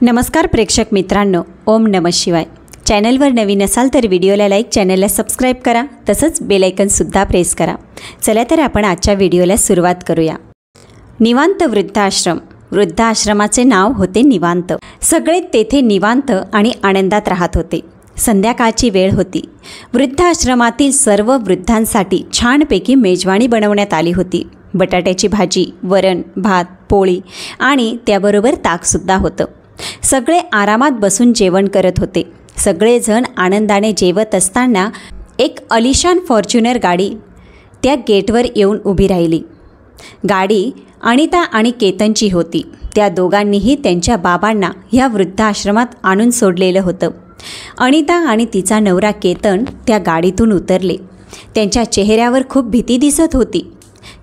नमस्कार प्रेक्षक मित्रांनो, ओम नमः शिवाय. चॅनलवर नवीन असाल तर व्हिडिओला लाईक, चॅनलला सबस्क्राईब करा, तसंच बेल आयकॉनसुद्धा प्रेस करा. चला तर आपण आजच्या व्हिडिओला सुरुवात करूया. निवांत वृद्धाश्रम. वृद्धाश्रमाचे नाव होते निवांत. सगळे तेथे निवांत आणि आनंदात राहत होते. संध्याकाळची वेळ होती. वृद्धाश्रमातील सर्व वृद्धांसाठी छानपैकी मेजवानी बनवण्यात आली होती. बटाट्याची भाजी, वरण, भात, पोळी आणि त्याबरोबर ताकसुद्धा होतं. सगळे आरामात बसून जेवण करत होते. सगळेजण आनंदाने जेवत असताना एक अलिशान फॉर्च्युनर गाडी त्या गेटवर येऊन उभी राहिली. गाडी अनिता आणि केतनची होती. त्या दोघांनीही त्यांच्या बाबांना ह्या वृद्धाश्रमात आणून सोडलेलं होतं. अनिता आणि तिचा नवरा केतन त्या गाडीतून उतरले. त्यांच्या चेहऱ्यावर खूप भीती दिसत होती.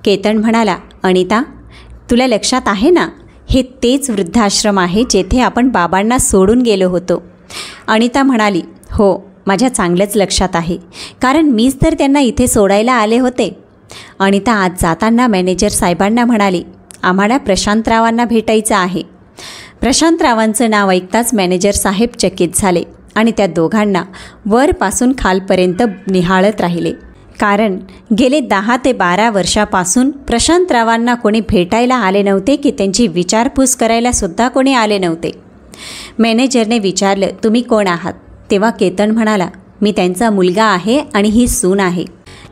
केतन म्हणाला, अनिता, तुला लक्षात आहे ना, हे तेच वृद्धाश्रम आहे जेथे आपण बाबांना सोडून गेलो होतो. अनिता म्हणाली, हो, माझ्या चांगलंच लक्षात आहे, कारण मीच तर त्यांना इथे सोडायला आले होते. अनिता आज जाताना मॅनेजर साहेबांना म्हणाली, आम्हाला प्रशांतरावांना भेटायचं आहे. प्रशांतरावांचं नाव ऐकताच मॅनेजर साहेब चकित झाले आणि त्या दोघांना वरपासून खालपर्यंत निहाळत राहिले. कारण गेले 10 ते 12 वर्षापासून प्रशांतरावांना कोणी भेटायला आले नव्हते की त्यांची विचारपूस करायला सुद्धा कोणी आले नव्हते. मॅनेजरने विचारलं, तुम्ही कोण आहात? तेव्हा केतन म्हणाला, मी त्यांचा मुलगा आहे आणि ही सून आहे.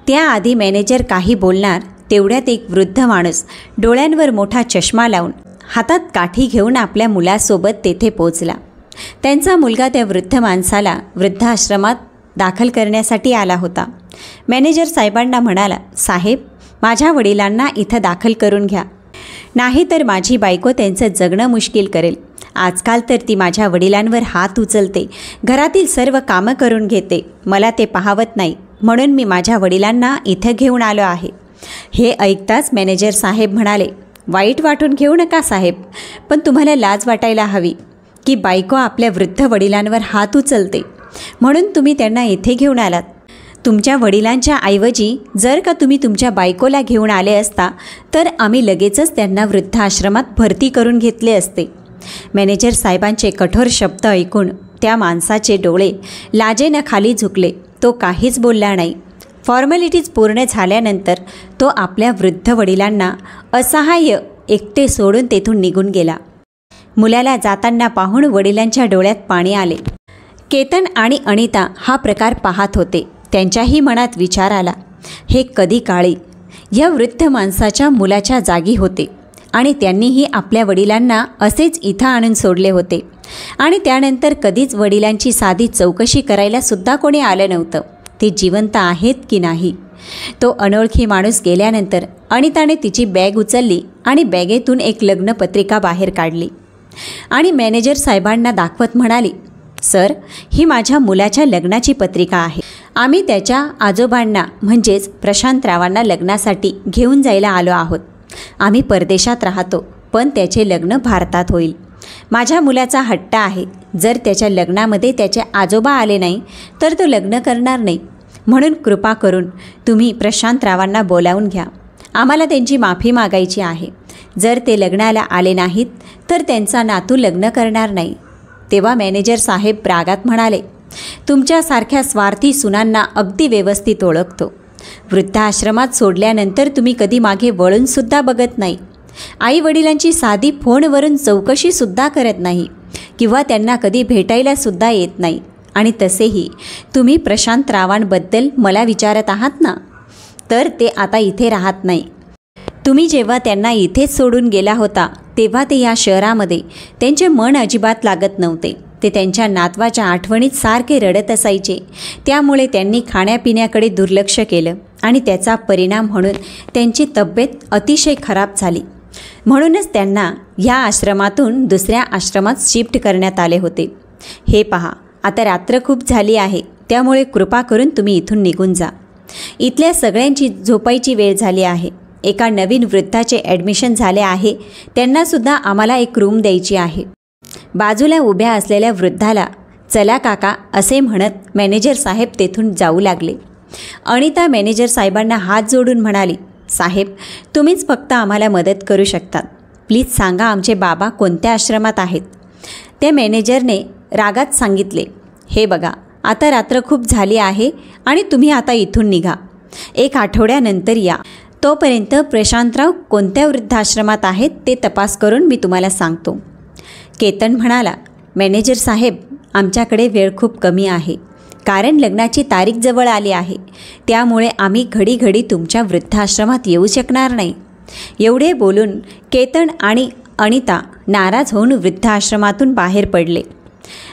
त्याआधी मॅनेजर काही बोलणार तेवढ्यात एक वृद्ध माणूस डोळ्यांवर मोठा चष्मा लावून हातात काठी घेऊन आपल्या मुलासोबत तेथे पोचला. त्यांचा मुलगा त्या वृद्ध माणसाला वृद्धाश्रमात दाखल करण्यासाठी आला होता. मॅनेजर साहेबांना म्हणाला, साहेब, माझ्या वडिलांना इथं दाखल करून घ्या, नाही तर माझी बायको त्यांचं जगणं मुश्किल करेल. आजकाल तर ती माझ्या वडिलांवर हात उचलते, घरातील सर्व कामं करून घेते. मला ते पाहवत नाही, म्हणून मी माझ्या वडिलांना इथं घेऊन आलो आहे. हे ऐकताच मॅनेजर साहेब म्हणाले, वाईट वाटून घेऊ नका साहेब, पण तुम्हाला लाज वाटायला हवी की बायको आपल्या वृद्ध वडिलांवर हात उचलते, म्हणून तुम्ही त्यांना इथे घेऊन आलात. तुमच्या वडिलांच्या ऐवजी जर का तुम्ही तुमच्या बायकोला घेऊन आले असता तर आम्ही लगेचच त्यांना वृद्धाश्रमात भरती करून घेतले असते. मॅनेजर साहेबांचे कठोर शब्द ऐकून त्या माणसाचे डोळे लाजेनं खाली झुकले. तो काहीच बोलला नाही. फॉर्मॅलिटीज पूर्ण झाल्यानंतर तो आपल्या वृद्ध वडिलांना असहाय्य एकटे सोडून तेथून निघून गेला. मुलाला जाताना पाहून वडिलांच्या डोळ्यात पाणी आले. केतन आणि अनिता हा प्रकार पाहत होते. त्यांच्याही मनात विचार आला, हे कधी काळी या वृद्ध माणसाच्या मुलाच्या जागी होते आणि त्यांनीही आपल्या वडिलांना असेच इथं आणून सोडले होते आणि त्यानंतर कधीच वडिलांची साधी चौकशी करायला सुद्धा कोणी आलं नव्हतं, ते जिवंत आहेत की नाही. तो अनोळखी माणूस गेल्यानंतर अनिताने तिची बॅग उचलली आणि बॅगेतून एक लग्नपत्रिका बाहेर काढली आणि मॅनेजर साहेबांना दाखवत म्हणाली, सर, ही माझ्या मुलाच्या लग्नाची पत्रिका आहे. आम्ही त्याच्या आजोबांना म्हणजेच प्रशांतरावांना लग्नासाठी घेऊन जायला आलो आहोत. आम्ही परदेशात राहतो, पण त्याचे लग्न भारतात होईल. माझ्या मुलाचा हट्ट आहे, जर त्याच्या लग्नामध्ये त्याचे आजोबा आले नाही तर तो लग्न करणार नाही. म्हणून कृपा करून तुम्ही प्रशांतरावांना बोलावून घ्या. आम्हाला त्यांची माफी मागायची आहे. जर ते लग्नाला आले नाहीत तर त्यांचा नातू लग्न करणार नाही. तेव्हा मॅनेजर साहेब रागात म्हणाले, तुमच्यासारख्या स्वार्थी सुनांना अगदी व्यवस्थित ओळखतो. वृद्धाश्रमात सोडल्यानंतर तुम्ही कधी मागे वळूनसुद्धा बघत नाही. आई वडिलांची साधी फोनवरून चौकशीसुद्धा करत नाही किंवा त्यांना कधी भेटायलासुद्धा येत नाही. आणि तसेही तुम्ही प्रशांतरावांबद्दल मला विचारत आहात ना, तर ते आता इथे राहत नाही. तुम्ही जेव्हा त्यांना इथेच सोडून गेला होता तेव्हा ते या शहरामध्ये त्यांचे मन अजिबात लागत नव्हते. ते त्यांच्या नातवाच्या आठवणीत सारखे रडत असायचे. त्यामुळे त्यांनी खाण्यापिण्याकडे दुर्लक्ष केलं आणि त्याचा परिणाम म्हणून त्यांची तब्येत अतिशय खराब झाली. म्हणूनच त्यांना ह्या आश्रमातून दुसऱ्या आश्रमात शिफ्ट करण्यात आले होते. हे पहा, आता रात्र खूप झाली आहे, त्यामुळे कृपा करून तुम्ही इथून निघून जा. इथल्या सगळ्यांची झोपायची वेळ झाली आहे. एका नवीन वृद्धाचे ॲडमिशन झाले आहे, त्यांनासुद्धा आम्हाला एक रूम द्यायची आहे. बाजूला उभ्या असलेल्या वृद्धाला चला काका असे म्हणत मॅनेजर साहेब तेथून जाऊ लागले. अनिता मॅनेजर साहेबांना हात जोडून म्हणाली, साहेब, तुम्हीच फक्त आम्हाला मदत करू शकतात. प्लीज सांगा आमचे बाबा कोणत्या आश्रमात आहेत. त्या मॅनेजरने रागात सांगितले, हे बघा, आता रात्र खूप झाली आहे आणि तुम्ही आता इथून निघा. 1 आठवड्यानंतर या. तोपर्यंत प्रशांतराव कोणत्या वृद्धाश्रमात आहेत ते तपास करून मी तुम्हाला सांगतो. केतन म्हणाला, मॅनेजर साहेब, आमच्याकडे वेळ खूप कमी आहे, कारण लग्नाची तारीख जवळ आली आहे. त्यामुळे आम्ही घडी तुमच्या वृद्धाश्रमात येऊ शकणार नाही. एवढे बोलून केतन आणि अनिता नाराज होऊन वृद्धाश्रमातून बाहेर पडले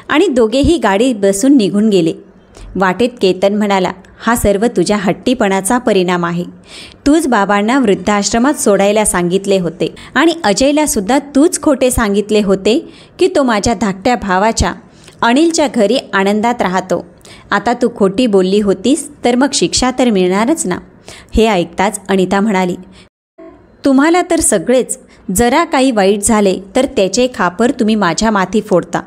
आणि दोघेही गाडीत बसून निघून गेले. वाटेत केतन म्हणाला, हा सर्व तुझ्या हट्टीपणाचा परिणाम आहे. तूच बाबांना वृद्धाश्रमात सोडायला सांगितले होते आणि अजयलासुद्धा तूच खोटे सांगितले होते की तो माझ्या धाकट्या भावाच्या अनिलच्या घरी आनंदात राहतो. आता तू खोटी बोलली होतीस तर मग शिक्षा तर मिळणारच ना. हे ऐकताच अनिता म्हणाली, तुम्हाला तर सगळेच, जरा काही वाईट झाले तर त्याचे खापर तुम्ही माझ्या माथी फोडता.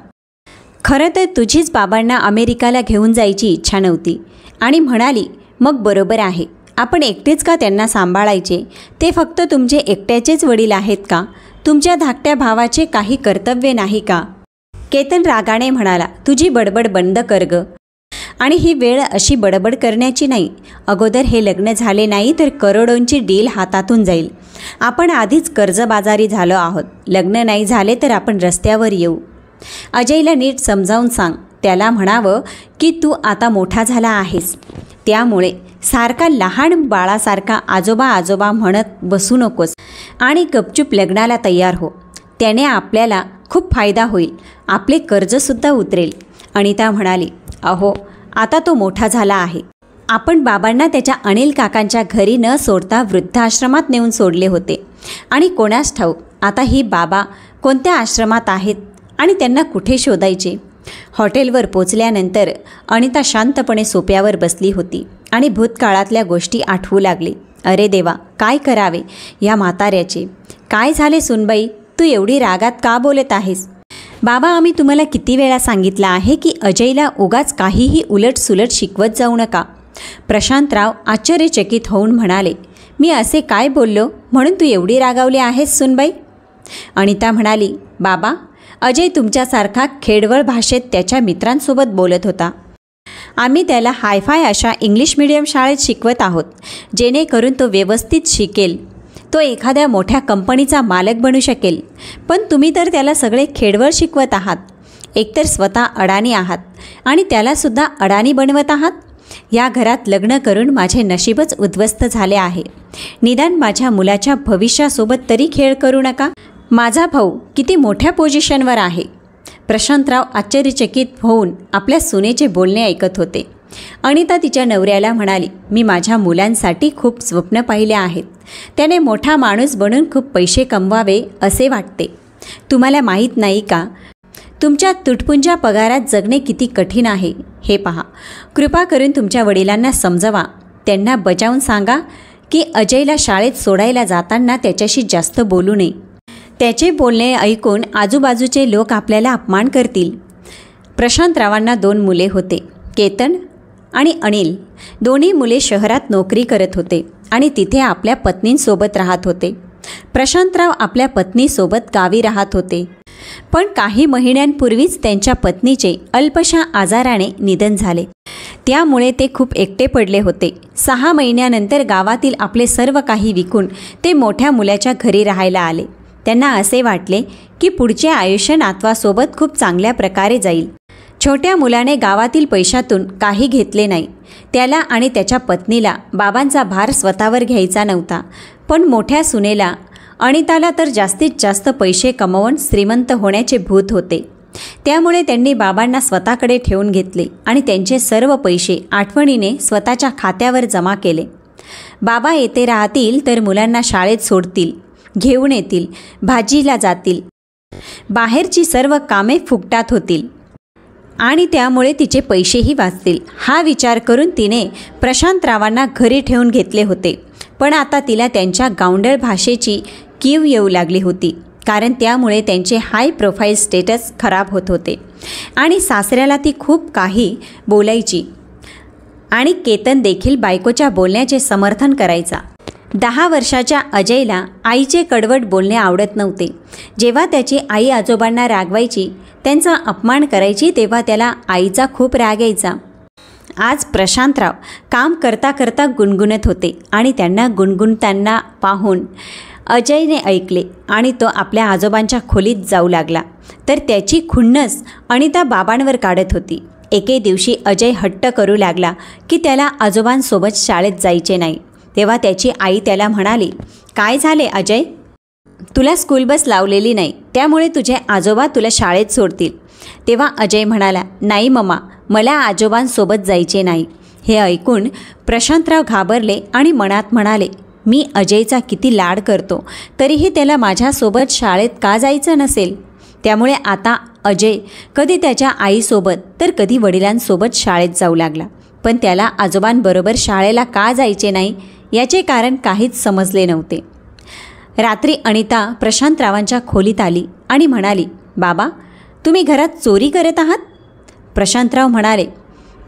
खरं तर तुझीच बाबांना अमेरिकाला घेऊन जायची इच्छा नव्हती. आणि म्हणाली, मग बरोबर आहे, आपण एकटेच का त्यांना सांभाळायचे? ते फक्त तुमचे एकट्याचेच वडील आहेत का? तुमच्या धाकट्या भावाचे काही कर्तव्य नाही का? केतन रागाने म्हणाला, तुझी बडबड बंद कर ग. आणि ही वेळ अशी बडबड करण्याची नाही. अगोदर हे लग्न झाले नाही तर करोडोंची डील हातातून जाईल. आपण आधीच कर्जबाजारी झालो आहोत. लग्न नाही झाले तर आपण रस्त्यावर येऊ. अजयला नीट समजावून सांग. त्याला म्हणावं की तू आता मोठा झाला आहेस, त्यामुळे सारखा लहान बाळासारखा आजोबा आजोबा म्हणत बसू नकोस आणि गपचूप लग्नाला तयार हो. त्याने आपल्याला खूप फायदा होईल, आपले कर्जसुद्धा उतरेल. अनिता म्हणाली, अहो, आता तो मोठा झाला आहे. आपण बाबांना त्याच्या अनिल काकांच्या घरी न सोडता वृद्धाश्रमात नेऊन सोडले होते आणि कोणास ठाऊक आता ही बाबा कोणत्या आश्रमात आहेत आणि त्यांना कुठे शोधायचे. हॉटेलवर पोचल्यानंतर अनिता शांतपणे सोप्यावर बसली होती आणि भूतकाळातल्या गोष्टी आठवू लागली. अरे देवा, काय करावे या म्हाताऱ्याचे? काय झाले सुनबाई, तू एवढी रागात का बोलत आहेस? बाबा, आम्ही तुम्हाला किती वेळा सांगितलं आहे की अजयला उगाच काहीही उलटसुलट शिकवत जाऊ नका. प्रशांतराव आश्चर्यचकित होऊन म्हणाले, मी असे काय बोललो म्हणून तू एवढी रागावली आहेस सुनबाई? अनिता म्हणाली, बाबा, अजय तुमच्यासारखा खेडवळ भाषेत त्याच्या मित्रांसोबत बोलत होता. आम्ही त्याला हायफाय अशा इंग्लिश मीडियम शाळेत शिकवत आहोत, जेणेकरून तो व्यवस्थित शिकेल, तो एखाद्या मोठ्या कंपनीचा मालक बनू शकेल. पण तुम्ही तर त्याला सगळे खेडवळ शिकवत आहात. एकतर स्वतः अडाणी आहात आणि त्यालासुद्धा अडाणी बनवत आहात. या घरात लग्न करून माझे नशीबच उद्ध्वस्त झाले आहे. निदान माझ्या मुलाच्या भविष्यासोबत तरी खेळ करू नका. माझा भाऊ किती मोठ्या पोझिशनवर आहे. प्रशांतराव आश्चर्यचकित होऊन आपल्या सुनेचे बोलणे ऐकत होते. अनिता तिच्या नवऱ्याला म्हणाली, मी माझ्या मुलांसाठी खूप स्वप्न पाहिले आहेत. त्याने मोठा माणूस बनून खूप पैसे कमवावे असे वाटते. तुम्हाला माहीत नाही का, तुमच्या तुटपुंजा पगारात जगणे किती कठीण आहे हे पहा. कृपा करून तुमच्या वडिलांना समजवा. त्यांना बजावून सांगा की अजयला शाळेत सोडायला जाताना त्याच्याशी जास्त बोलू नये. त्याचे बोलणे ऐकून आजूबाजूचे लोक आपल्याला अपमान करतील. प्रशांतरावांना 2 मुले होते, केतन आणि अनिल. दोन्ही मुले शहरात नोकरी करत होते आणि तिथे आपल्या पत्नींसोबत राहत होते. प्रशांतराव आपल्या पत्नीसोबत गावी राहत होते. पण काही महिन्यांपूर्वीच त्यांच्या पत्नीचे अल्पशा आजाराने निधन झाले. त्यामुळे ते खूप एकटे पडले होते. 6 महिन्यानंतर गावातील आपले सर्व काही विकून ते मोठ्या मुलाच्या घरी राहायला आले. त्यांना असे वाटले की पुढचे आयुष्य नातवासोबत खूप चांगल्या प्रकारे जाईल. छोट्या मुलाने गावातील पैशातून काही घेतले नाही. त्याला आणि त्याच्या पत्नीला बाबांचा भार स्वतःवर घ्यायचा नव्हता. पण मोठ्या सुनेला अनिताला तर जास्तीत जास्त पैसे कमवून श्रीमंत होण्याचे भूत होते. त्यामुळे त्यांनी बाबांना स्वतःकडे ठेवून घेतले आणि त्यांचे सर्व पैसे आठवणीने स्वतःच्या खात्यावर जमा केले. बाबा येथे राहतील तर मुलांना शाळेत सोडतील, घेऊन येतील, भाजीला जातील, बाहेरची सर्व कामे फुकटात होतील आणि त्यामुळे तिचे पैसेही वाचतील. हा विचार करून तिने प्रशांतरावांना घरी ठेवून घेतले होते. पण आता तिला त्यांच्या गावंढळ भाषेची कीव येऊ लागली होती, कारण त्यामुळे त्यांचे हाय प्रोफाईल स्टेटस खराब होत होते आणि सासऱ्याला ती खूप काही बोलायची आणि केतन देखील बायकोच्या बोलण्याचे समर्थन करायचा. 10 वर्षाच्या अजयला आईचे कडवट बोलणे आवडत नव्हते. जेव्हा त्याची आई आजोबांना रागवायची, त्यांचा अपमान करायची, तेव्हा त्याला आईचा खूप राग यायचा. आज प्रशांतराव काम करता करता गुणगुणत होते आणि त्यांना गुणगुणताना पाहून अजयने ऐकले आणि तो आपल्या आजोबांच्या खोलीत जाऊ लागला. तर त्याची खुन्नस अनिता बाबांवर काढत होती. एके दिवशी अजय हट्ट करू लागला की त्याला आजोबांसोबत शाळेत जायचे नाही. तेव्हा त्याची आई त्याला म्हणाली, काय झाले अजय? तुला स्कूल बस लावलेली नाही, त्यामुळे तुझे आजोबा तुला शाळेत सोडतील. तेव्हा अजय म्हणाला, नाही मम्मा, मला आजोबांसोबत जायचे नाही. हे ऐकून प्रशांतराव घाबरले आणि मनात म्हणाले, मी अजयचा किती लाड करतो, तरीही त्याला माझ्यासोबत शाळेत का जायचं नसेल? त्यामुळे आता अजय कधी त्याच्या आईसोबत तर कधी वडिलांसोबत शाळेत जाऊ लागला. पण त्याला आजोबांबरोबर शाळेला का जायचे नाही याचे कारण काहीच समजले नव्हते. रात्री अनिता प्रशांतरावांच्या खोलीत आली आणि म्हणाली, बाबा, तुम्ही घरात चोरी करत आहात? प्रशांतराव म्हणाले,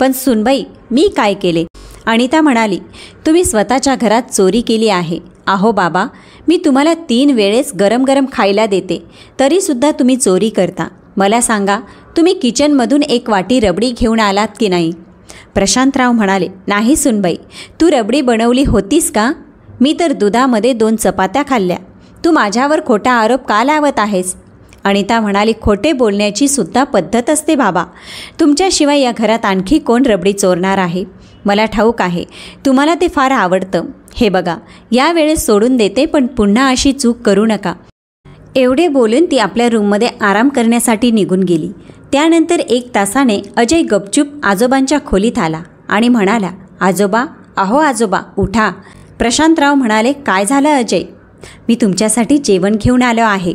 पण सुनबाई, मी काय केले? अनिता म्हणाली, तुम्ही स्वतःच्या घरात चोरी केली आहे. अहो बाबा, मी तुम्हाला 3 वेळेस गरम गरम खायला देते, तरीसुद्धा तुम्ही चोरी करता. मला सांगा, तुम्ही किचनमधून 1 वाटी रबडी घेऊन आलात की नाही? प्रशांतराव म्हणाले, नाही सुनबाई, तू रबडी बनवली होतीस का? मी तर दुधामध्ये 2 चपात्या खाल्ल्या. तू माझ्यावर खोटा आरोप का लावत आहेस? अनिता म्हणाली, खोटे बोलण्याची सुद्धा पद्धत असते बाबा. तुमच्याशिवाय या घरात आणखी कोण रबडी चोरणार आहे? मला ठाऊक आहे, तुम्हाला ते फार आवडतं. हे बघा, यावेळेस सोडून देते, पण पुन्हा अशी चूक करू नका. एवढे बोलून ती आपल्या रूममध्ये आराम करण्यासाठी निघून गेली. त्यानंतर 1 तासाने अजय गपचूप आजोबांच्या खोलीत आला आणि म्हणाला, आजोबा, अहो आजोबा, उठा. प्रशांतराव म्हणाले, काय झालं अजय? मी तुमच्यासाठी जेवण घेऊन आलो आहे.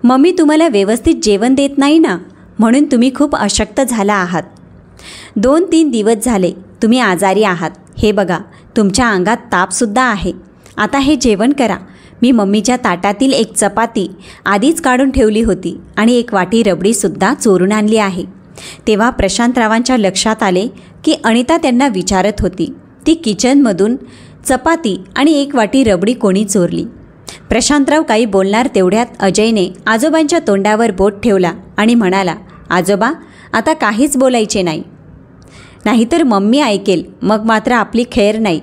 मम्मी तुम्हाला व्यवस्थित जेवण देत नाही ना, म्हणून तुम्ही खूप अशक्त झाला आहात. 2-3 दिवस झाले तुम्ही आजारी आहात. हे बघा, तुमच्या अंगात तापसुद्धा आहे. आता हे जेवण करा. मी मम्मीच्या ताटातील 1 चपाती आधीच काढून ठेवली होती आणि 1 वाटी रबडीसुद्धा चोरून आणली आहे. तेव्हा प्रशांतरावांच्या लक्षात आले की अनिता त्यांना विचारत होती, ती किचनमधून चपाती आणि 1 वाटी रबडी कोणी चोरली? प्रशांतराव काही बोलणार तेवढ्यात अजयने आजोबांच्या तोंडावर बोट ठेवला आणि म्हणाला, आजोबा, आता काहीच बोलायचे नाही, नाहीतर मम्मी ऐकेल, मग मात्र आपली खैर नाही.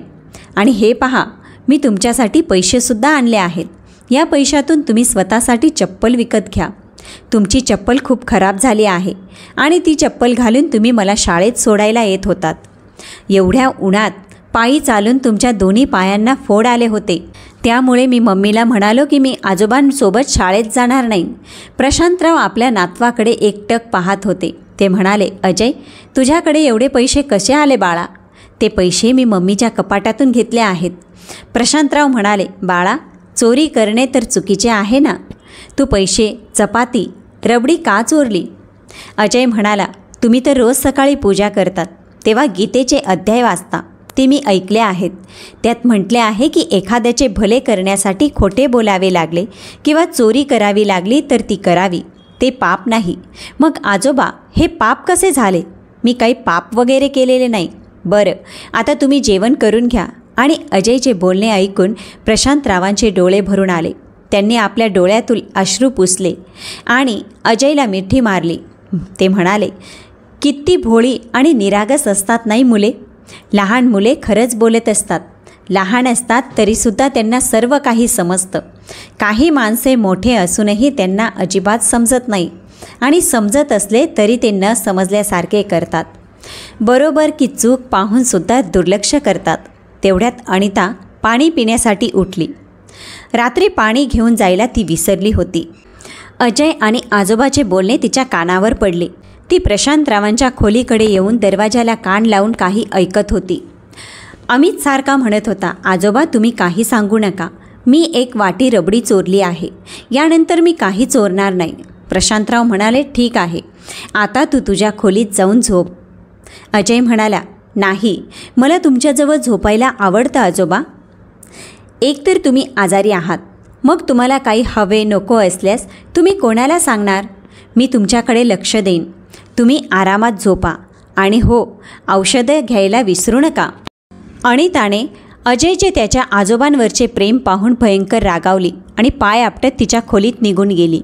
आणि हे पहा, मी तुमच्यासाठी पैसेसुद्धा आणले आहेत. या पैशातून तुम्ही स्वतःसाठी चप्पल विकत घ्या. तुमची चप्पल खूप खराब झाली आहे आणि ती चप्पल घालून तुम्ही मला शाळेत सोडायला येत होतात. एवढ्या उन्हात पायी चालून तुमच्या दोन्ही पायांना फोड आले होते. त्यामुळे मी मम्मीला म्हणालो की मी आजोबांसोबत शाळेत जाणार नाही. प्रशांतराव आपल्या नातवाकडे एकटक पाहत होते. ते म्हणाले, अजय, तुझ्याकडे एवढे पैसे कसे आले बाळा? ते पैसे मी मम्मीच्या कपाटातून घेतले आहेत. प्रशांतराव म्हणाले, बाळा, चोरी करणे तर चुकीचे आहे ना. तू पैसे, चपाती, रबडी का चोरली? अजय म्हणाला, तुम्ही तर रोज सकाळी पूजा करतात, तेव्हा गीतेचे अध्याय वाचता. ते मी ऐकले आहेत. त्यात म्हटले आहे की एखाद्याचे भले करण्यासाठी खोटे बोलावे लागले किंवा चोरी करावी लागली तर ती करावी. ते पाप नाही. मग आजोबा, हे पाप कसे झाले? मी काही पाप वगैरे केलेले नाही. बरं, आता तुम्ही जेवण करून घ्या. आणि अजयचे बोलणे ऐकून प्रशांतरावांचे डोळे भरून आले. त्यांनी आपल्या डोळ्यातून अश्रू पुसले आणि अजयला मिठी मारली. ते म्हणाले, किती भोळी आणि निरागस असतात नाही मुले. लहान मुले खरंच बोलत असतात. लहान असतात तरीसुद्धा त्यांना सर्व काही समजतं. काही माणसे मोठे असूनही त्यांना अजिबात समजत नाही आणि समजत असले तरी ते न समजल्यासारखे करतात. बरोबर की चूक पाहूनसुद्धा दुर्लक्ष करतात. तेवढ्यात अनिता पाणी पिण्यासाठी उठली. रात्री पाणी घेऊन जायला ती विसरली होती. अजय आणि आजोबाचे बोलणे तिच्या कानावर पडले. ती प्रशांतरावांच्या खोलीकडे येऊन दरवाजाला कान लावून काही ऐकत होती. अमित सारखा म्हणत होता, आजोबा, तुम्ही काही सांगू नका. मी 1 वाटी रबडी चोरली आहे. यानंतर मी काही चोरणार नाही. प्रशांतराव म्हणाले, ठीक आहे, आता तू तुझ्या खोलीत जाऊन झोप. अजय म्हणाला, नाही, मला तुमच्याजवळ झोपायला आवडतं आजोबा. एकतर तुम्ही आजारी आहात, मग तुम्हाला काही हवे नको असल्यास तुम्ही कोणाला सांगणार? मी तुमच्याकडे लक्ष देईन. तुम्ही आरामात झोपा आणि हो, औषधं घ्यायला विसरू नका. अनिताने अजयचे त्याच्या आजोबांवरचे प्रेम पाहून भयंकर रागावली आणि पाय आपटत तिच्या खोलीत निघून गेली.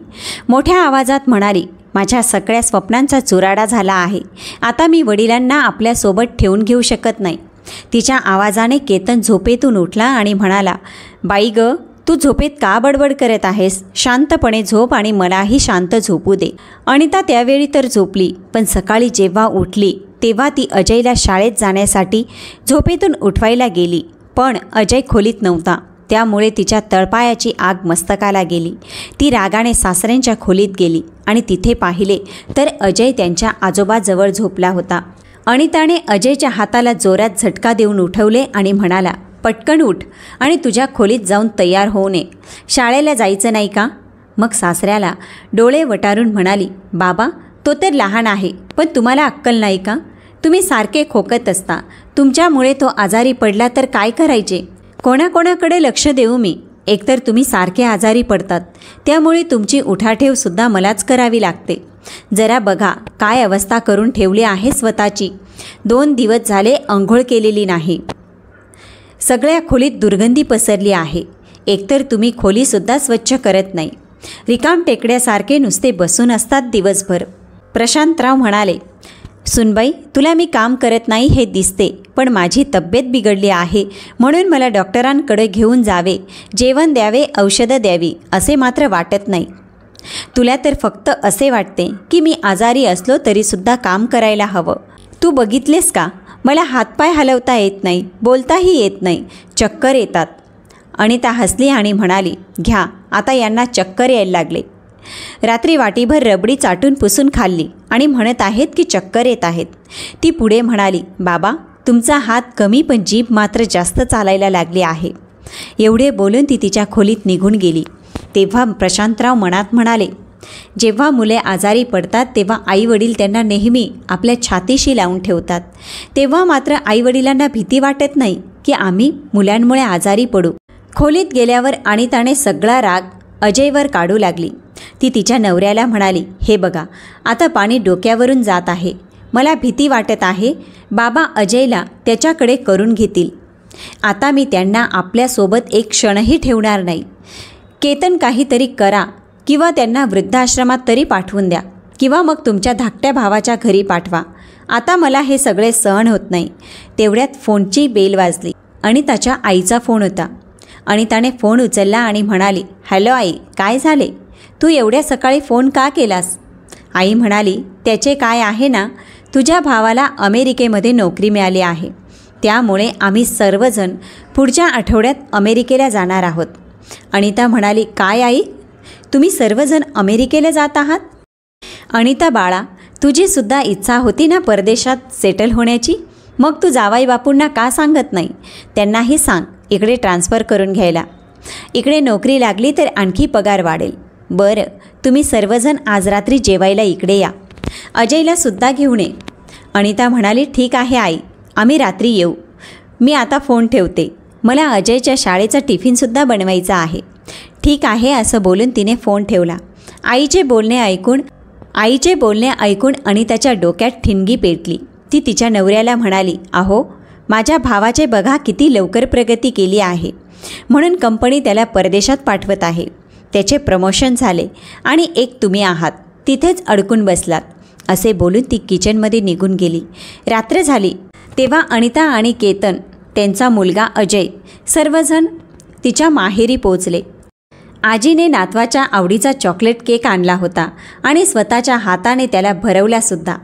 मोठ्या आवाजात म्हणाली, माझ्या सगळ्या स्वप्नांचा चुराडा झाला आहे. आता मी वडिलांना आपल्यासोबत ठेवून घेऊ शकत नाही. तिच्या आवाजाने केतन झोपेतून उठला आणि म्हणाला, बाई ग, तू झोपेत का बडबड करत आहेस? शांतपणे झोप आणि मलाही शांत झोपू दे. अनिता त्यावेळी तर झोपली, पण सकाळी जेव्हा उठली तेव्हा ती अजयला शाळेत जाण्यासाठी झोपेतून उठवायला गेली. पण अजय खोलीत नव्हता. त्यामुळे तिच्या तळपायाची आग मस्तकाला गेली. ती रागाने सासऱ्यांच्या खोलीत गेली आणि तिथे पाहिले तर अजय त्यांच्या आजोबाजवळ झोपला होता. अनिताने अजयच्या हाताला जोरात झटका देऊन उठवले आणि म्हणाला, पटकन उठ आणि तुझ्या खोलीत जाऊन तयार होऊ नये. शाळेला जायचं नाही का? मग सासऱ्याला डोळे वटारून म्हणाली, बाबा, तो तर लहान आहे, पण तुम्हाला अक्कल नाही का? तुम्ही सारखे खोकत असता. तुमच्यामुळे तो आजारी पडला तर काय करायचे? कोणाकोणाकडे लक्ष देऊ मी? एकतर तुम्ही सारखे आजारी पडतात, त्यामुळे तुमची उठाठेवसुद्धा मलाच करावी लागते. जरा बघा काय अवस्था करून ठेवली आहे स्वतःची. 2 दिवस झाले अंघोळ केलेली नाही. सगळ्या खोलीत दुर्गंधी पसरली आहे. एकतर तुम्ही खोलीसुद्धा स्वच्छ करत नाही. रिकाम टेकड्यासारखे नुसते बसून असतात दिवसभर. प्रशांतराव म्हणाले, सुनबाई, तुला मी काम करत नाही हे दिसते, पण माझी तब्येत बिघडली आहे म्हणून मला डॉक्टरांकडे घेऊन जावे, जेवण द्यावे, औषधं द्यावी असे मात्र वाटत नाही. तुला तर फक्त असे वाटते की मी आजारी असलो तरीसुद्धा काम करायला हवं. तू बघितलेस का? मला हातपाय हलवता येत नाही, बोलताही येत नाही, चक्कर येतात. अनिता हसली आणि म्हणाली, घ्या, आता यांना चक्कर यायला लागले. रात्री वाटीभर रबडी चाटून पुसून खाल्ली आणि म्हणत आहेत की चक्कर येत आहेत. ती पुढे म्हणाली, बाबा, तुमचा हात कमी पण जीभ मात्र जास्त चालायला लागली आहे. एवढे बोलून ती तिच्या खोलीत निघून गेली. तेव्हा प्रशांतराव मनात म्हणाले, जेव्हा मुले आजारी पडतात तेव्हा आईवडील त्यांना नेहमी आपल्या छातीशी लावून ठेवतात. तेव्हा मात्र आईवडिलांना भीती वाटत नाही की आम्ही मुलांमुळे आजारी पडू. खोलीत गेल्यावर अनिताने सगळा राग अजयवर काढू लागली. ती तिच्या नवऱ्याला म्हणाली, हे बघा, आता पाणी डोक्यावरून जात आहे. मला भीती वाटत आहे बाबा अजयला त्याच्याकडे करून घेतील. आता मी त्यांना आपल्यासोबत एक क्षणही ठेवणार नाही. केतन काहीतरी करा किंवा त्यांना वृद्धाश्रमात तरी पाठवून द्या किंवा मग तुमच्या धाकट्या भावाच्या घरी पाठवा. आता मला हे सगळे सहन होत नाही. तेवढ्यात फोनची बेल वाजली. अनिताच्या आईचा फोन होता. अनिताने फोन उचलला आणि म्हणाली, हॅलो आई, काय झाले? तू एवढ्या सकाळी फोन का केलास? आई म्हणाली, त्याचे काय आहे ना, तुझ्या भावाला अमेरिकेमध्ये नोकरी मिळाली आहे. त्यामुळे आम्ही सर्वजण पुढच्या आठवड्यात अमेरिकेला जाणार आहोत. अनिता म्हणाली, काय आई, तुम्ही सर्वजण अमेरिकेला जात आहात? अनिता बाळा, तुझीसुद्धा इच्छा होती ना परदेशात सेटल होण्याची? मग तू जावाई बापूंना का सांगत नाही? त्यांनाही सांग इकडे ट्रान्सफर करून घ्यायला. इकडे नोकरी लागली तर आणखी पगार वाढेल. बरं, तुम्ही सर्वजण आज रात्री जेवायला इकडे या. अजयलासुद्धा घेऊन ये. अनिता म्हणाली, ठीक आहे आई, आम्ही रात्री येऊ. मी आता फोन ठेवते. मला अजयच्या शाळेचा टिफिनसुद्धा बनवायचा आहे. ठीक आहे असं बोलून तिने फोन ठेवला. आईचे बोलणे ऐकून अनिताच्या डोक्यात ठिणगी पेटली. ती तिच्या नवऱ्याला म्हणाली, अहो, माझ्या भावाचे बघा किती लवकर प्रगती केली आहे. म्हणून कंपनी त्याला परदेशात पाठवत आहे. त्याचे प्रमोशन झाले आणि एक तुम्ही आहात, तिथेच अडकून बसलात. असे बोलून ती किचनमध्ये निघून गेली. रात्र झाली तेव्हा अनिता आणि केतन, त्यांचा मुलगा अजय सर्वजण तिच्या माहेरी पोचले. आजीने नातवाच्या आवडीचा चॉकलेट केक आणला होता आणि स्वतःच्या हाताने त्याला भरवलासुद्धा.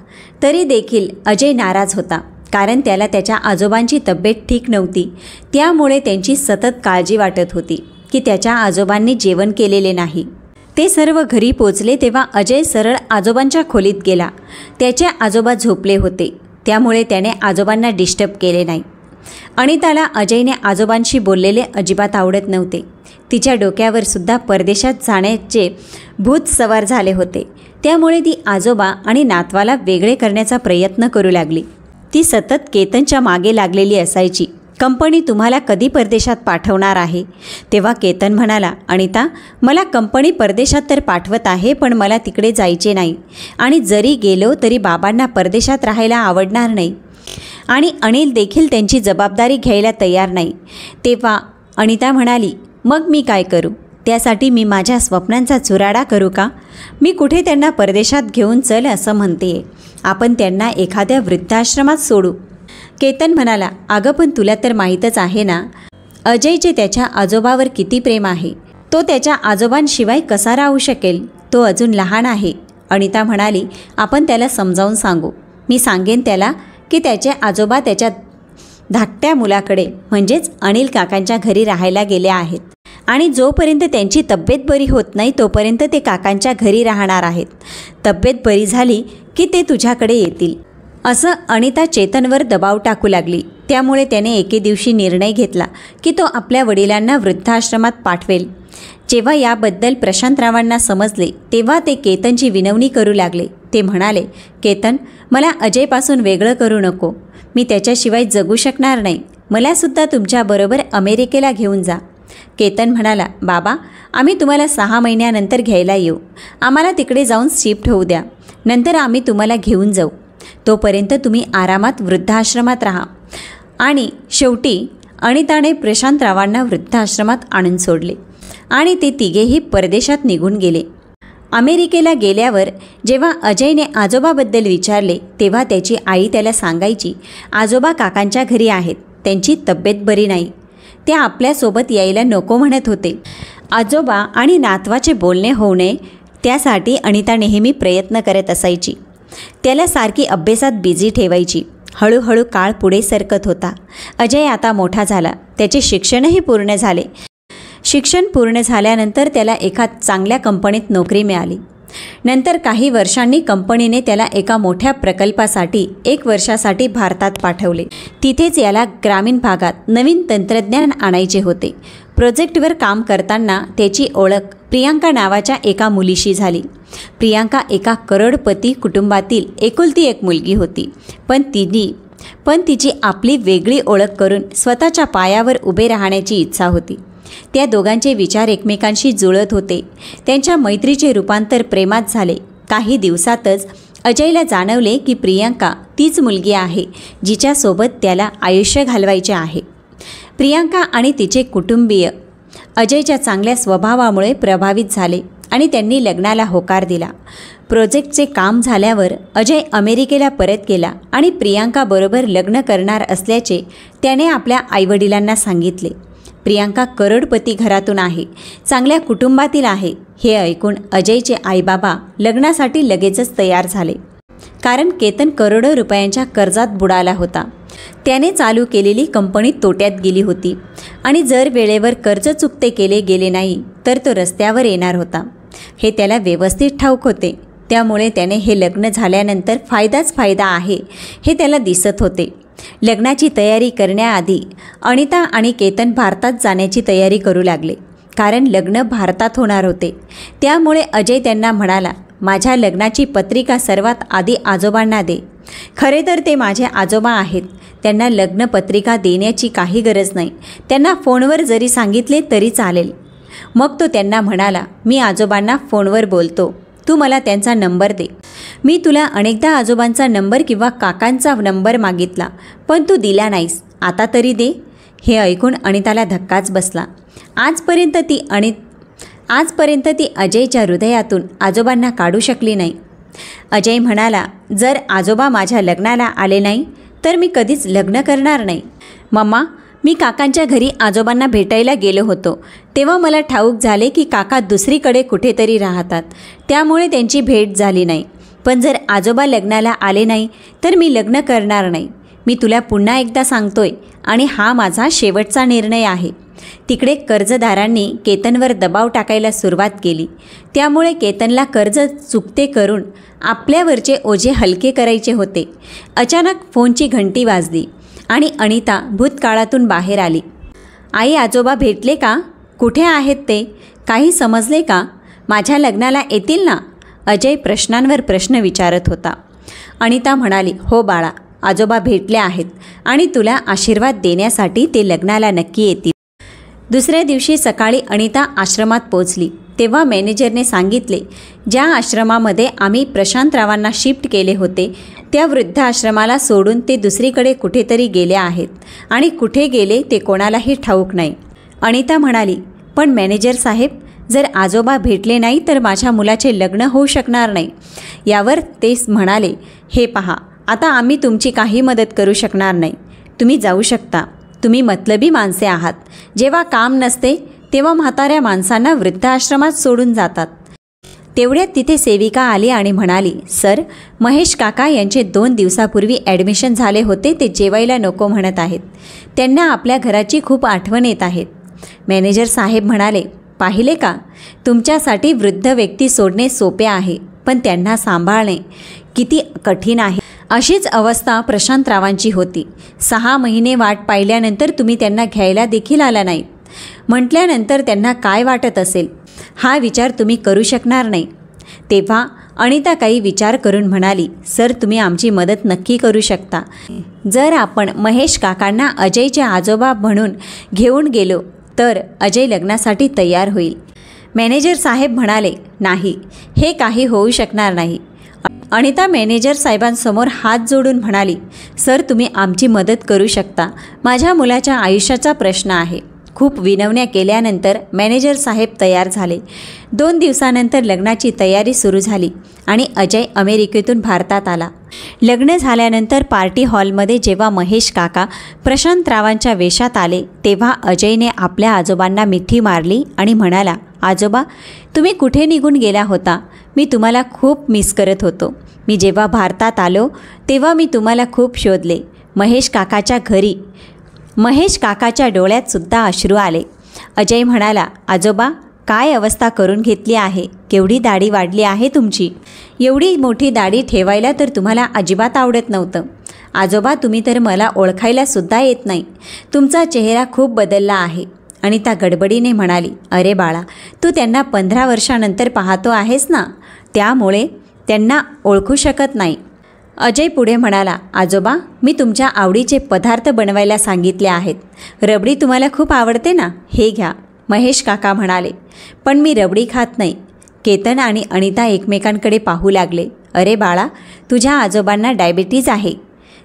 तरी देखील अजय नाराज होता, कारण त्याला त्याच्या आजोबांची तब्येत ठीक नव्हती. त्यामुळे त्यांची सतत काळजी वाटत होती की त्याच्या आजोबांनी जेवण केलेले नाही. ते सर्व घरी पोचले तेव्हा अजय सरळ आजोबांच्या खोलीत गेला. त्याचे आजोबा झोपले होते, त्यामुळे त्याने आजोबांना डिस्टर्ब केले नाही. अनिताला अजयने आजोबांशी बोललेले अजिबात आवडत नव्हते. तिच्या डोक्यावर सुद्धा परदेशात जाण्याचे भूत सवार झाले होते. त्यामुळे ती आजोबा आणि नातवाला वेगळे करण्याचा प्रयत्न करू लागली. ती सतत केतनच्या मागे लागलेली असायची. कंपनी तुम्हाला कधी परदेशात पाठवणार आहे? तेव्हा केतन म्हणाला, अनिता, मला कंपनी परदेशात तर पाठवत आहे, पण मला तिकडे जायचे नाही आणि जरी गेलो तरी बाबांना परदेशात राहायला आवडणार नाही. आणि अनिल देखील त्यांची जबाबदारी घ्यायला तयार नाही। तेव्हा अनिता म्हणाली, मग मी काय करू? त्यासाठी मी माझ्या स्वप्नांचा चुराडा करू का? मी कुठे त्यांना परदेशात घेऊन चल असं म्हणते, आपण त्यांना एखाद्या वृद्धाश्रमात सोडू। केतन म्हणाला, अगं पण तुला तर माहीतच आहे ना अजयचे त्याच्या आजोबावर किती प्रेम आहे। तो त्याच्या आजोबांशिवाय कसा राहू शकेल? तो अजून लहान आहे। अनिता म्हणाली, आपण त्याला समजावून सांगू। मी सांगेन त्याला की त्याचे आजोबा त्याच्या धाकट्या मुलाकडे म्हणजेच अनिल काकांच्या घरी राहायला गेले आहेत आणि जोपर्यंत त्यांची तब्येत बरी होत नाही तोपर्यंत ते काकांच्या घरी राहणार आहेत। तब्येत बरी झाली की ते तुझ्याकडे येतील असं अनिता चेतनवर दबाव टाकू लागली। त्यामुळे त्याने एके दिवशी निर्णय घेतला की तो आपल्या वडिलांना वृद्धाश्रमात पाठवेल। जेव्हा याबद्दल प्रशांतरावांना समजले तेव्हा ते केतनची विनवणी करू लागले। ते म्हणाले, केतन, मला अजयपासून वेगळं करू नको। मी त्याच्याशिवाय जगू शकणार नाही। मलासुद्धा तुमच्याबरोबर अमेरिकेला घेऊन जा। केतन म्हणाला, बाबा, आम्ही तुम्हाला 6 महिन्यानंतर घ्यायला येऊ। आम्हाला तिकडे जाऊन शिफ्ट होऊ द्या, नंतर आम्ही तुम्हाला घेऊन जाऊ। तोपर्यंत तुम्ही आरामात वृद्धाश्रमात राहा। आणि शेवटी अनिताने प्रशांतरावांना वृद्धाश्रमात आणून सोडले आणि ते तिघेही परदेशात निघून गेले। अमेरिकेला गेल्यावर जेव्हा अजयने आजोबाबद्दल विचारले तेव्हा त्याची आई त्याला सांगायची, आजोबा काकांच्या घरी आहेत, त्यांची तब्येत बरी नाही, ते आपल्यासोबत यायला नको म्हणत होते। आजोबा आणि नातवाचे बोलणे होऊ नये त्यासाठी अनिता नेहमी प्रयत्न करत असायची। त्याला सारखी अभ्यासात बिझी ठेवायची। हळूहळू काळ पुढे सरकत होता। अजय आता मोठा झाला, त्याचे शिक्षणही पूर्ण झाले। शिक्षण पूर्ण झाल्यानंतर त्याला एका चांगल्या कंपनीत नोकरी मिळाली। नंतर काही वर्षांनी कंपनीने त्याला एका मोठ्या प्रकल्पासाठी 1 वर्षासाठी भारतात पाठवले। तिथेच याला ग्रामीण भागात नवीन तंत्रज्ञान आणायचे होते। प्रोजेक्टवर काम करताना त्याची ओळख प्रियांका नावाच्या एका मुलीशी झाली। प्रियांका एका करोडपती कुटुंबातील एकुलती एक मुलगी होती, पण तिची आपली वेगळी ओळख करून स्वतःच्या पायावर उभे राहण्याची इच्छा होती। त्या दोघांचे विचार एकमेकांशी जुळत होते। त्यांच्या मैत्रीचे रूपांतर प्रेमात झाले। काही दिवसातच अजयला जाणवले की प्रियांका तीच मुलगी आहे जिच्यासोबत त्याला आयुष्य घालवायचे आहे। प्रियांका आणि तिचे कुटुंबीय अजयच्या चांगल्या स्वभावामुळे प्रभावित झाले आणि त्यांनी लग्नाला होकार दिला। प्रोजेक्टचे काम झाल्यावर अजय अमेरिकेला परत गेला आणि प्रियांकाबरोबर लग्न करणार असल्याचे त्याने आपल्या आईवडिलांना सांगितले। प्रियांका करोडपती घरातून आहे, चांगल्या कुटुंबातील आहे। हे ऐकून अजयचे आईबाबा लग्नासाठी लगेचच तयार झाले, कारण केतन करोडो रुपयांच्या कर्जात बुडाला होता। त्याने चालू केलेली कंपनी तोट्यात गेली होती आणि जर वेळेवर कर्ज चुकते केले गेले नाही तर तो रस्त्यावर येणार होता, हे त्याला व्यवस्थित ठाऊक होते। त्यामुळे त्याने हे लग्न झाल्यानंतर फायदाच फायदा आहे हे त्याला दिसत होते। लग्नाची तयारी करण्याआधी अनिता आणि केतन भारतात जाण्याची तयारी करू लागले, कारण लग्न भारतात होणार होते। त्यामुळे अजय त्यांना म्हणाला, माझ्या लग्नाची पत्रिका सर्वात आधी आजोबांना दे। खरे तर ते माझे आजोबा आहेत, त्यांना लग्नपत्रिका देण्याची काही गरज नाही, त्यांना फोनवर जरी सांगितले तरी चालेल। मग तो त्यांना म्हणाला, मी आजोबांना फोनवर बोलतो, तू मला त्यांचा नंबर दे। मी तुला अनेकदा आजोबांचा नंबर किंवा काकांचा नंबर मागितला, पण तू दिला नाहीस, आता तरी दे। हे ऐकून अनिताला धक्काच बसला। आजपर्यंत ती अजयच्या हृदयातून आजोबांना काढू शकली नाही। अजय म्हणाला, जर आजोबा माझ्या लग्नाला आले नाही तर मी कधीच लग्न करणार नाही। मम्मा, मी काकांच्या घरी आजोबांना भेटायला गेलो होतो, तेव्हा मला ठाऊक झाले की काका दुसरीकडे कुठेतरी राहतात, त्यामुळे त्यांची भेट झाली नाही। पण जर आजोबा लग्नाला आले नाही तर मी लग्न करणार नाही। मी तुला पुन्हा एकदा सांगतोय आणि हा माझा शेवटचा निर्णय आहे। तिकडे कर्जदारांनी केतनवर दबाव टाकायला सुरुवात केली, त्यामुळे केतनला कर्ज चुकते करून आपल्यावरचे ओझे हलके करायचे होते। अचानक फोनची घंटी वाजली आणि अनिता भूतकाळातून बाहेर आली। आई, आजोबा भेटले का? कुठे आहेत ते? काही समजले का? माझ्या लग्नाला येतील ना? अजय प्रश्नांवर प्रश्न विचारत होता। अनिता म्हणाली, हो बाळा, आजोबा भेटले आहेत आणि तुला आशीर्वाद देण्यासाठी ते लग्नाला नक्की येतील। दुसऱ्या दिवशी सकाळी अनिता आश्रमात पोहोचली तेव्हा मॅनेजरने सांगितले, ज्या आश्रमामध्ये आम्ही प्रशांतरावांना शिफ्ट केले होते त्या वृद्धाश्रमाला सोडून ते दुसरीकडे कुठेतरी गेले आहेत आणि कुठे गेले ते कोणालाही ठाऊक नाही. अनिता म्हणाली, पण मॅनेजर साहेब, जर आजोबा भेटले नाही तर माझ्या मुलाचे लग्न होऊ शकणार नाही. यावर ते म्हणाले, हे पहा, आता आम्ही तुमची काही मदत करू शकणार नाही. तुम्ही जाऊ शकता. तुम्ही मतलबी माणसे आहात. जेव्हा काम नसते तेव्हा म्हाताऱ्या माणसांना वृद्धाश्रमात सोडून जातात. तेवढ्यात तिथे सेविका आली आणि म्हणाली, सर, महेश काका यांचे 2 दिवसापूर्वी ॲडमिशन झाले होते. ते जेवायला नको म्हणत आहेत. त्यांना आपल्या घराची खूप आठवण येत आहेत. मॅनेजर साहेब म्हणाले, पाहिले का, तुमच्यासाठी वृद्ध व्यक्ती सोडणे सोपे आहे, पण त्यांना सांभाळणे किती कठीण आहे. अशीच अवस्था प्रशांतरावांची होती. 6 महिने वाट पाहिल्यानंतर तुम्ही त्यांना घ्यायला देखील आला नाहीत म्हटल्यानंतर त्यांना काय वाटत असेल हा विचार तुम्ही करू शकणार नाही. तेव्हा अनिता काही विचार करून म्हणाली, सर, तुम्ही आमची मदत नक्की करू शकता. जर आपण महेश काकांना अजयचे आजोबा म्हणून घेऊन गेलो तर अजय लग्नासाठी तयार होईल. मॅनेजर साहेब म्हणाले, नाही, हे काही होऊ शकणार नाही. अनिता मॅनेजर साहेबांसमोर हात जोडून म्हणाली, सर, तुम्ही आमची मदत करू शकता. माझ्या मुलाच्या आयुष्याचा प्रश्न आहे. खूप विनवण्या केल्यानंतर मॅनेजर साहेब तयार झाले. 2 दिवसानंतर लग्नाची तयारी सुरू झाली आणि अजय अमेरिकेतून भारतात आला. लग्न झाल्यानंतर पार्टी हॉलमध्ये जेव्हा महेश काका प्रशांतरावांच्या वेशात आले तेव्हा अजयने आपल्या आजोबांना मिठी मारली आणि म्हणाला, आजोबा, तुम्ही कुठे निघून गेला होता? मी तुम्हाला खूप मिस करत होतो. मी जेव्हा भारतात आलो तेव्हा मी तुम्हाला खूप शोधले. महेश काकाच्या डोळ्यातसुद्धा अश्रू आले. अजय म्हणाला, आजोबा, काय अवस्था करून घेतली आहे. केवढी दाढी वाढली आहे तुमची. एवढी मोठी दाढी ठेवायला तर तुम्हाला अजिबात आवडत नव्हतं. आजोबा, तुम्ही तर मला ओळखायलासुद्धा येत नाही. तुमचा चेहरा खूप बदलला आहे. अनिता गडबडीने म्हणाली, अरे बाळा, तू त्यांना 15 वर्षानंतर पाहतो आहेस ना, त्यामुळे त्यांना ओळखू शकत नाही. अजय पुढे म्हणाला, आजोबा, मी तुमच्या आवडीचे पदार्थ बनवायला सांगितले आहेत. रबडी तुम्हाला खूप आवडते ना, हे घ्या. महेश काका म्हणाले, पण मी रबडी खात नाही. केतन आणि अनिता एकमेकांकडे पाहू लागले. अरे बाळा, तुझ्या आजोबांना डायबिटीज आहे,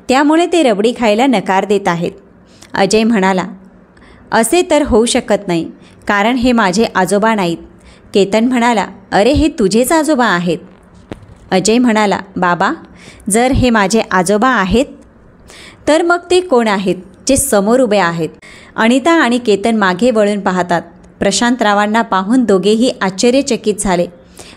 त्यामुळे ते रबडी खायला नकार देत आहेत. अजय म्हणाला, असे तर होऊ शकत नाही, कारण हे माझे आजोबा नाहीत. केतन म्हणाला, अरे, हे तुझेच आजोबा आहेत. अजय म्हणाला, बाबा, जर हे माझे आजोबा आहेत तर मग ते कोण आहेत जे समोर उभे आहेत? अनिता आणि केतन मागे वळून पाहतात. प्रशांतरावांना पाहून दोघेही आश्चर्यचकित झाले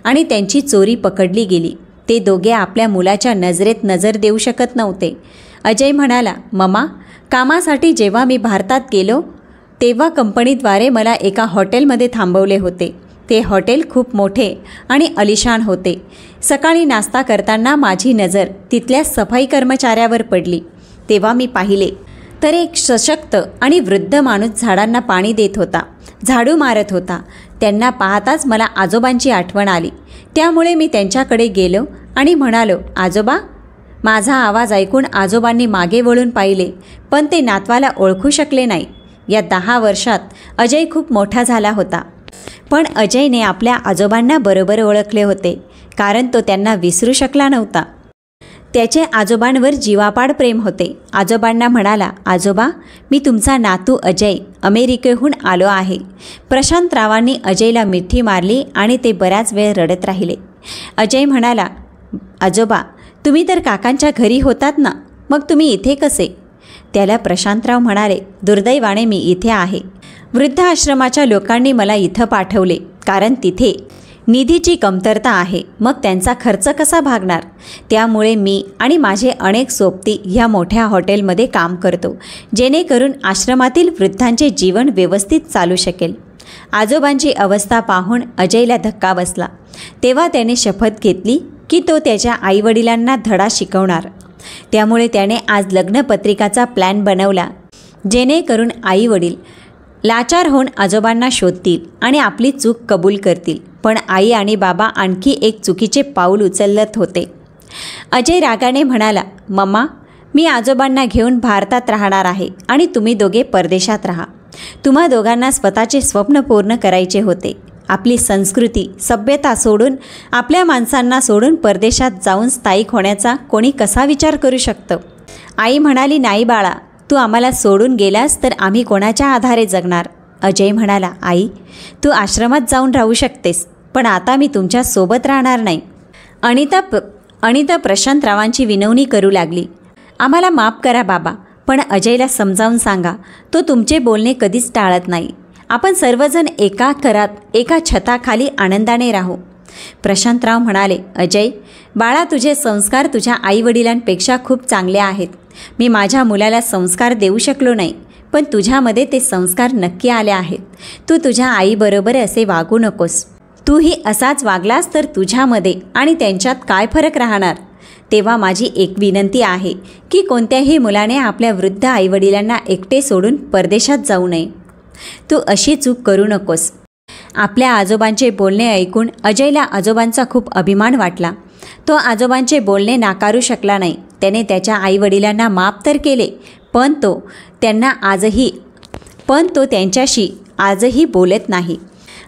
आणि त्यांची चोरी पकडली गेली. ते दोघे आपल्या मुलाच्या नजरेत नजर देऊ शकत नव्हते. अजय म्हणाला, मम्मा, कामासाठी जेव्हा मी भारतात गेलो तेव्हा कंपनीद्वारे मला एका हॉटेलमध्ये थांबवले होते. ते हॉटेल खूप मोठे आणि आलिशान होते. सकाळी नाश्ता करताना माझी नजर तिथल्या सफाई कर्मचाऱ्यावर पडली. तेव्हा मी पाहिले तर एक सशक्त आणि वृद्ध माणूस झाडांना पाणी देत होता, झाडू मारत होता. त्यांना पाहताच मला आजोबांची आठवण आली. त्यामुळे मी त्यांच्याकडे गेलो आणि म्हणालो, आजोबा. माझा आवाज ऐकून आजोबांनी मागे वळून पाहिले, पण ते नातवाला ओळखू शकले नाही. या 10 वर्षात अजय खूप मोठा झाला होता, पण अजयने आपल्या आजोबांना बरोबर ओळखले होते, कारण तो त्यांना विसरू शकला नव्हता. त्याचे आजोबांवर जीवापाड प्रेम होते. आजोबांना म्हणाला, आजोबा, मी तुमचा नातू अजय अमेरिकेहून आलो आहे. प्रशांतरावांनी अजयला मिठी मारली आणि ते बराच वेळ रडत राहिले. अजय म्हणाला, आजोबा, तुम्ही तर काकांच्या घरी होतात ना, मग तुम्ही इथे कसे? त्याला प्रशांतराव म्हणाले, दुर्दैवाने मी इथे आहे. वृद्धाश्रमाच्या लोकांनी मला इथं पाठवले, कारण तिथे निधीची कमतरता आहे. मग त्यांचा खर्च कसा भागणार? त्यामुळे मी आणि माझे अनेक सोबती ह्या मोठ्या हॉटेलमध्ये काम करतो, जेणेकरून आश्रमातील वृद्धांचे जीवन व्यवस्थित चालू शकेल. आजोबांची अवस्था पाहून अजयला धक्का बसला. तेव्हा त्याने शपथ घेतली की तो त्याच्या आईवडिलांना धडा शिकवणार. त्यामुळे त्याने आज लग्नपत्रिकाचा प्लॅन बनवला, जेणेकरून आईवडील लाचार होऊन आजोबांना शोधतील आणि आपली चूक कबूल करतील. पण आई आणि बाबा आणखी एक चुकीचे पाऊल उचलत होते. अजय रागाने म्हणाला, मम्मा, मी आजोबांना घेऊन भारतात राहणार आहे आणि तुम्ही दोघे परदेशात राहा. तुम्हा दोघांना स्वतःचे स्वप्न पूर्ण करायचे होते. आपली संस्कृती सभ्यता सोडून, आपल्या माणसांना सोडून परदेशात जाऊन स्थायिक होण्याचा कोणी कसा विचार करू शकतं? आई म्हणाली, नाही बाळा, तू आम्हाला सोडून गेलास तर आम्ही कोणाच्या आधारे जगणार? अजय म्हणाला, आई, तू आश्रमात जाऊन राहू शकतेस, पण आता मी तुमच्या सोबत राहणार नाही. अनिता प्रशांतरावांची विनवणी करू लागली. आम्हाला माफ करा बाबा, पण अजयला समजावून सांगा, तो तुमचे बोलणे कधीच टाळत नाही. आपण सर्वजण एका घरात, एका छताखाली आनंदाने राहू. प्रशांतराव म्हणाले, अजय बाळा, तुझे संस्कार तुझ्या आईवडिलांपेक्षा खूप चांगले आहेत. मी माझ्या मुलाला संस्कार देऊ शकलो नाही, पण तुझ्यामध्ये ते संस्कार नक्की आले आहेत. तू तुझ्या आईबरोबर असे वागू नकोस. तूही असाच वागलास तर तुझ्यामध्ये आणि त्यांच्यात काय फरक राहणार? तेव्हा माझी एक विनंती आहे की कोणत्याही मुलाने आपल्या वृद्ध आईवडिलांना एकटे सोडून परदेशात जाऊ नये. तू अशी चूक करू नकोस. आपल्या आजोबांचे बोलणे ऐकून अजयला आजोबांचा खूप अभिमान वाटला. तो आजोबांचे बोलणे नाकारू शकला नाही. त्याने त्याच्या आईवडिलांना माफ तर केले, पण तो त्यांच्याशी आजही बोलत नाही.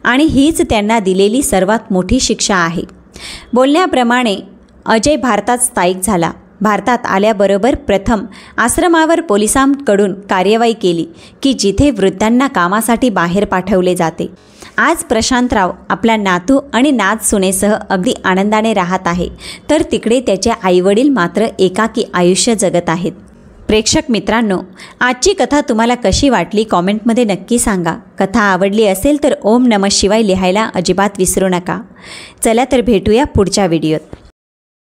आणि हीच त्यांना दिलेली सर्वात मोठी शिक्षा आहे. बोलण्याप्रमाणे अजय भारतात स्थायिक झाला. भारतात आल्याबरोबर प्रथम आश्रमावर पोलिसांकडून कार्यवाही केली की जिथे वृद्धांना कामासाठी बाहेर पाठवले जाते. आज प्रशांतराव आपला नातू आणि नात सुनेसह अगदी आनंदाने राहत आहे, तर तिकडे त्याचे आईवडील मात्र एकाकी आयुष्य जगत आहेत. प्रेक्षक मित्रांनो, आजची कथा तुम्हाला कशी वाटली कॉमेंटमध्ये नक्की सांगा. कथा आवडली असेल तर ओम नमः शिवाय लिहायला अजिबात विसरू नका. चला तर भेटूया पुढच्या व्हिडिओत.